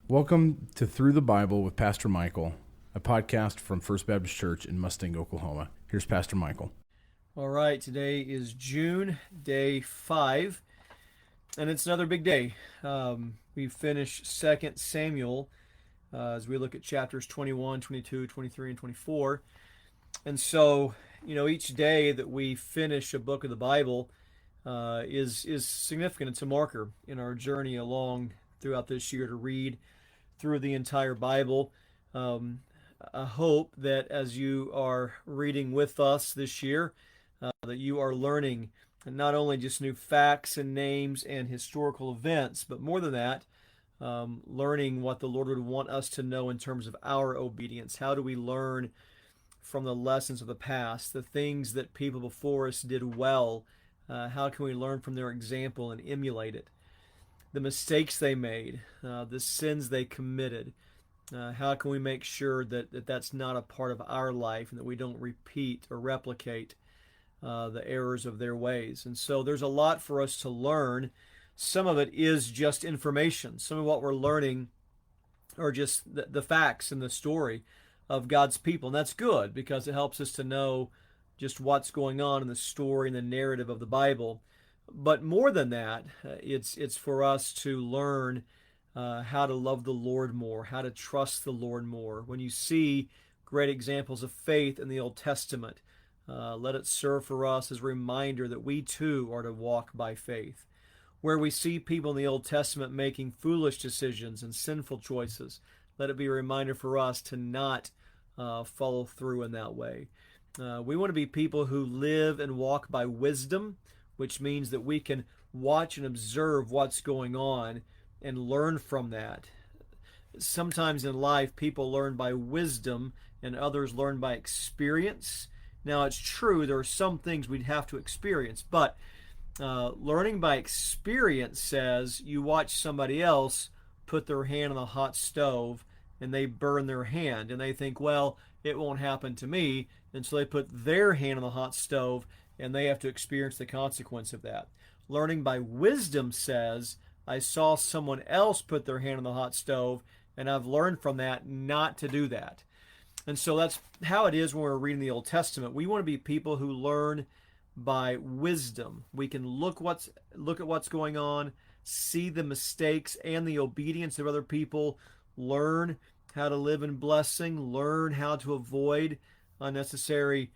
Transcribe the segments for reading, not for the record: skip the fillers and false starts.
Welcome to Through the Bible with Pastor Michael, a podcast from First Baptist Church in Mustang, Oklahoma. Here's Pastor Michael. All right, today is June, day 5, and it's another big day. We finished 2 Samuel as we look at chapters 21, 22, 23, and 24. And so, each day that we finish a book of the Bible is significant. It's a marker in our journey along throughout this year to read through the entire Bible. I hope that as you are reading with us this year, that you are learning not only just new facts and names and historical events, but more than that, learning what the Lord would want us to know in terms of our obedience. How do we learn from the lessons of the past, the things that people before us did well? How can we learn from their example and emulate it? The mistakes they made, the sins they committed. How can we make sure that that's not a part of our life and that we don't repeat or replicate the errors of their ways? And so there's a lot for us to learn. Some of it is just information. Some of what we're learning are just the facts and the story of God's people. And that's good because it helps us to know just what's going on in the story and the narrative of the Bible. But more than that, it's for us to learn how to love the Lord more, how to trust the Lord more. When you see great examples of faith in the Old Testament, let it serve for us as a reminder that we too are to walk by faith. Where we see people in the Old Testament making foolish decisions and sinful choices, let it be a reminder for us to not follow through in that way. We want to be people who live and walk by wisdom, which means that we can watch and observe what's going on and learn from that. Sometimes in life, people learn by wisdom and others learn by experience. Now, it's true, there are some things we'd have to experience, but learning by experience says you watch somebody else put their hand on a hot stove and they burn their hand and they think, well, it won't happen to me. And so they put their hand on the hot stove and they have to experience the consequence of that. Learning by wisdom says, I saw someone else put their hand on the hot stove, and I've learned from that not to do that. And so that's how it is when we're reading the Old Testament. We want to be people who learn by wisdom. We can look at what's going on, see the mistakes and the obedience of other people, learn how to live in blessing, learn how to avoid unnecessary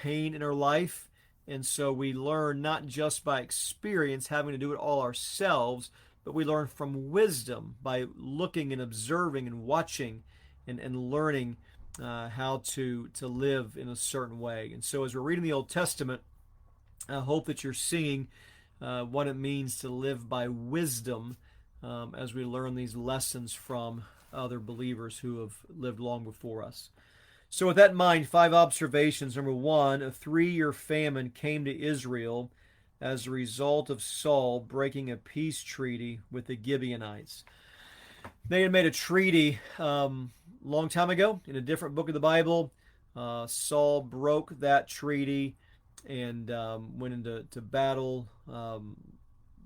pain in our life. And so we learn not just by experience, having to do it all ourselves, but we learn from wisdom by looking and observing and watching and learning how to live in a certain way. And so as we're reading the Old Testament, I hope that you're seeing what it means to live by wisdom as we learn these lessons from other believers who have lived long before us. So with that in mind, 5 observations. Number 1, a 3-year famine came to Israel as a result of Saul breaking a peace treaty with the Gibeonites. They had made a treaty long time ago in a different book of the Bible. Saul broke that treaty and went into battle,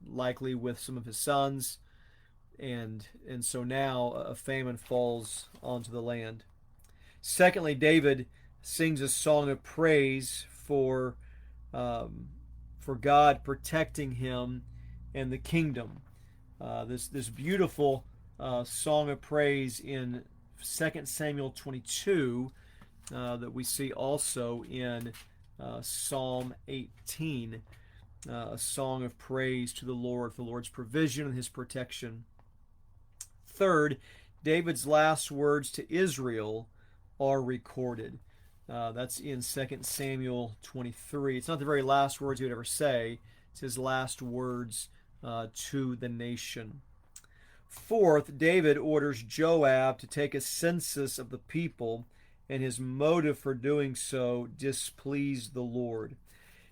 likely with some of his sons. And so now a famine falls onto the land. Secondly, David sings a song of praise for God protecting him and the kingdom. This beautiful song of praise in 2 Samuel 22 that we see also in Psalm 18, a song of praise to the Lord for the Lord's provision and his protection. Third, David's last words to Israel are recorded. That's in 2 Samuel 23. It's not the very last words he would ever say. It's his last words to the nation. Fourth, David orders Joab to take a census of the people, and his motive for doing so displeased the Lord.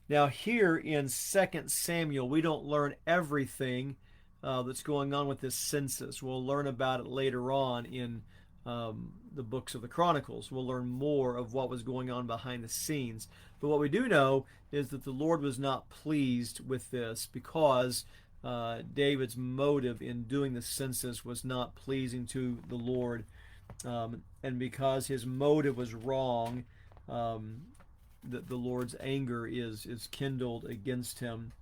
Now here in 2 Samuel, we don't learn everything that's going on with this census. We'll learn about it later on in the books of the Chronicles. We'll learn more of what was going on behind the scenes. But what we do know is that the Lord was not pleased with this because David's motive in doing the census was not pleasing to the Lord. And because his motive was wrong, the Lord's anger is kindled against him.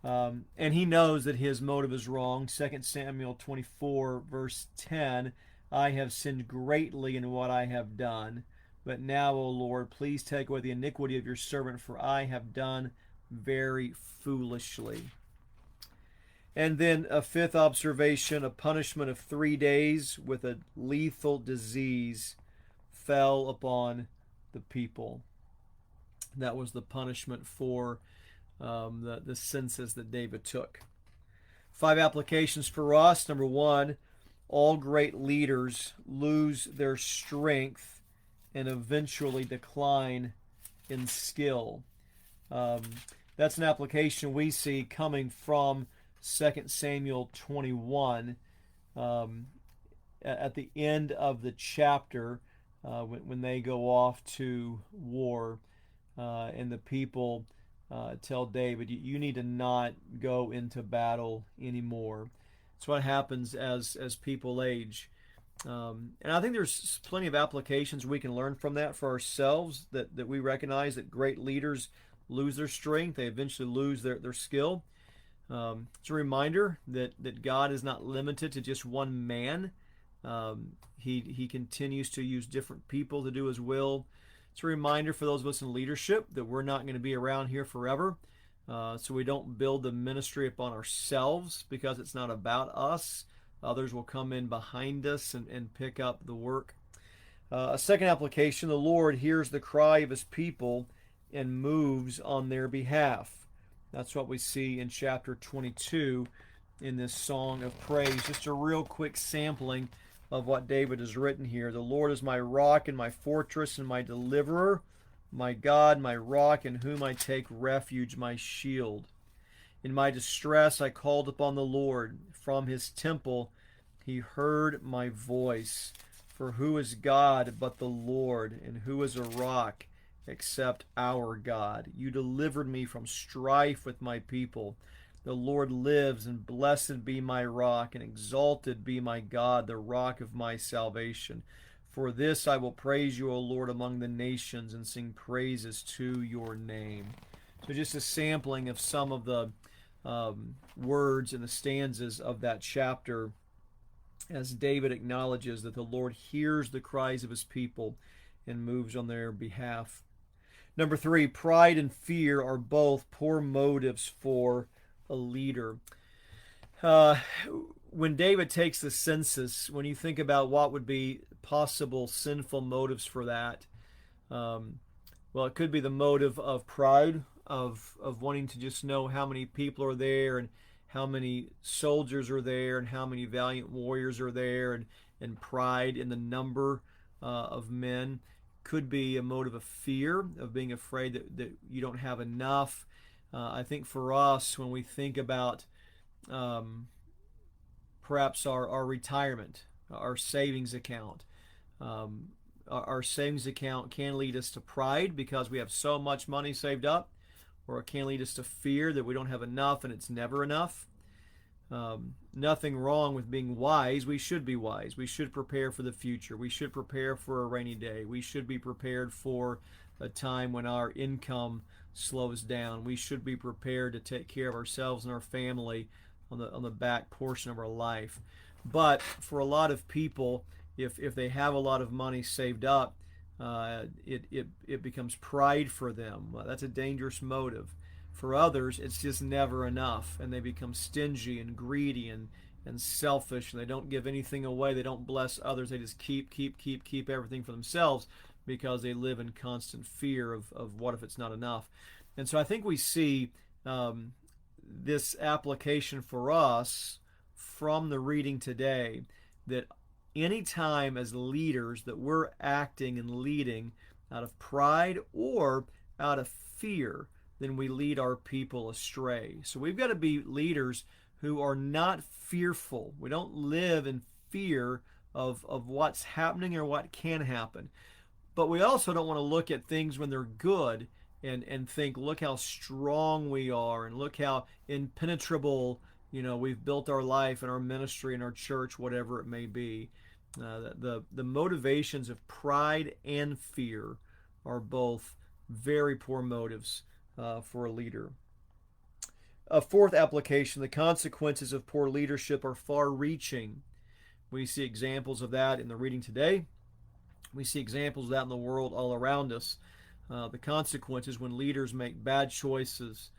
And he knows that his motive is wrong. 2 Samuel 24, verse 10, I have sinned greatly in what I have done. But now, O Lord, please take away the iniquity of your servant, for I have done very foolishly. And then a fifth observation, a punishment of 3 days with a lethal disease fell upon the people. That was the punishment for the census that David took. 5 applications for us. Number 1, all great leaders lose their strength and eventually decline in skill. That's an application we see coming from 2 Samuel 21 at the end of the chapter when they go off to war and the people tell David, you need to not go into battle anymore. It's what happens as people age. And I think there's plenty of applications we can learn from that for ourselves, that we recognize that great leaders lose their strength. They eventually lose their skill. It's a reminder that God is not limited to just one man. He continues to use different people to do his will. It's a reminder for those of us in leadership that we're not going to be around here forever. So we don't build the ministry upon ourselves because it's not about us. Others will come in behind us and pick up the work. A second application, the Lord hears the cry of his people and moves on their behalf. That's what we see in chapter 22 in this song of praise. Just a real quick sampling of what David has written here. The Lord is my rock and my fortress and my deliverer, my God, my rock, in whom I take refuge, my shield. In my distress I called upon the Lord. From his temple he heard my voice. For who is God but the Lord, and who is a rock except our God? You delivered me from strife with my people. The Lord lives, and blessed be my rock, and exalted be my God, the rock of my salvation. For this I will praise you, O Lord, among the nations, and sing praises to your name. So just a sampling of some of the words and the stanzas of that chapter as David acknowledges that the Lord hears the cries of his people and moves on their behalf. Number 3, pride and fear are both poor motives for a leader. When David takes the census, when you think about what would be possible sinful motives for that, well, it could be the motive of pride, of wanting to just know how many people are there and how many soldiers are there and how many valiant warriors are there, and pride in the number of men. Could be a motive of fear, of being afraid that you don't have enough. I think for us, when we think about perhaps our retirement, our savings account, our savings account can lead us to pride because we have so much money saved up, or it can lead us to fear that we don't have enough and it's never enough. Nothing wrong with being wise. We should be wise. We should prepare for the future. We should prepare for a rainy day. We should be prepared for a time when our income slows down. We should be prepared to take care of ourselves and our family on the back portion of our life. But for a lot of people, if they have a lot of money saved up, it becomes pride for them. That's a dangerous motive. For others, it's just never enough, and they become stingy and greedy and selfish, and they don't give anything away. They don't bless others. They just keep everything for themselves because they live in constant fear of what if it's not enough. And so I think we see this application for us from the reading today, that any time as leaders that we're acting and leading out of pride or out of fear, then we lead our people astray. So we've got to be leaders who are not fearful. We don't live in fear of what's happening or what can happen. But we also don't want to look at things when they're good and think, look how strong we are and look how impenetrable we've built our life and our ministry and our church, whatever it may be. The motivations of pride and fear are both very poor motives for a leader. A fourth application, the consequences of poor leadership are far-reaching. We see examples of that in the reading today. We see examples of that in the world all around us. The consequences when leaders make bad choices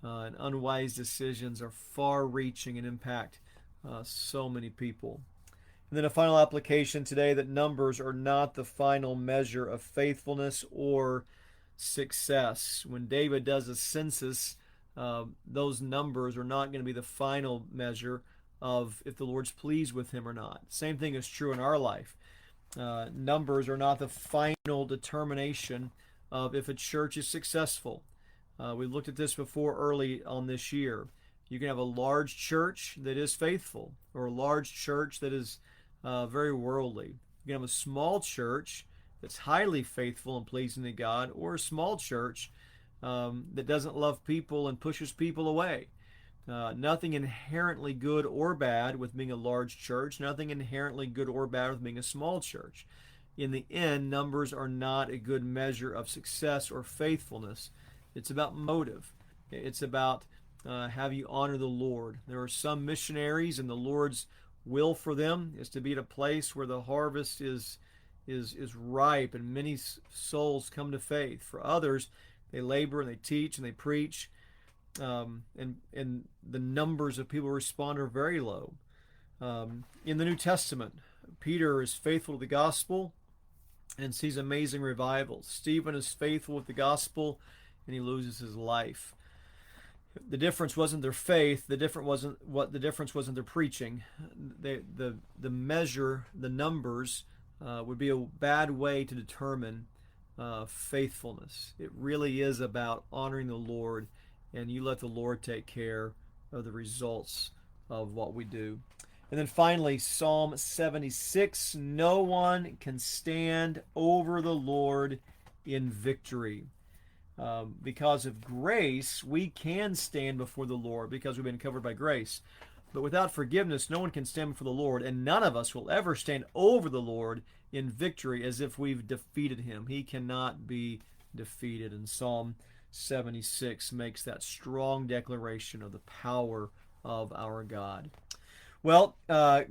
and unwise decisions are far-reaching and impact so many people. And then a final application today, that numbers are not the final measure of faithfulness or success. When David does a census, those numbers are not going to be the final measure of if the Lord's pleased with him or not. Same thing is true in our life. Numbers are not the final determination of if a church is successful. We looked at this before early on this year. You can have a large church that is faithful, or a large church that is very worldly. You can have a small church that's highly faithful and pleasing to God, or a small church that doesn't love people and pushes people away. Nothing inherently good or bad with being a large church. Nothing inherently good or bad with being a small church. In the end, numbers are not a good measure of success or faithfulness. It's about motive. It's about how you honor the Lord. There are some missionaries, and the Lord's will for them is to be at a place where the harvest is ripe and many souls come to faith. For others, they labor and they teach and they preach, and the numbers of people who respond are very low. In the New Testament, Peter is faithful to the gospel and sees amazing revivals. Stephen is faithful with the gospel and he loses his life. The difference wasn't their faith. The difference wasn't their preaching. The measure, the numbers, would be a bad way to determine faithfulness. It really is about honoring the Lord, and you let the Lord take care of the results of what we do. And then finally, Psalm 76, no one can stand over the Lord in victory. Because of grace, we can stand before the Lord because we've been covered by grace. But without forgiveness, no one can stand before the Lord, and none of us will ever stand over the Lord in victory as if we've defeated him. He cannot be defeated. And Psalm 76 makes that strong declaration of the power of our God. Well,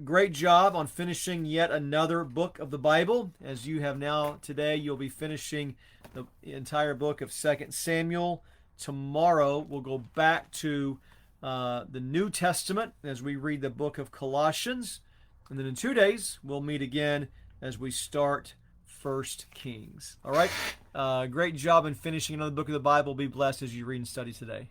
great job on finishing yet another book of the Bible. As you have now today, you'll be finishing the entire book of 2 Samuel. Tomorrow, we'll go back to the New Testament as we read the book of Colossians. And then in 2 days, we'll meet again as we start 1 Kings. All right? Great job in finishing another book of the Bible. Be blessed as you read and study today.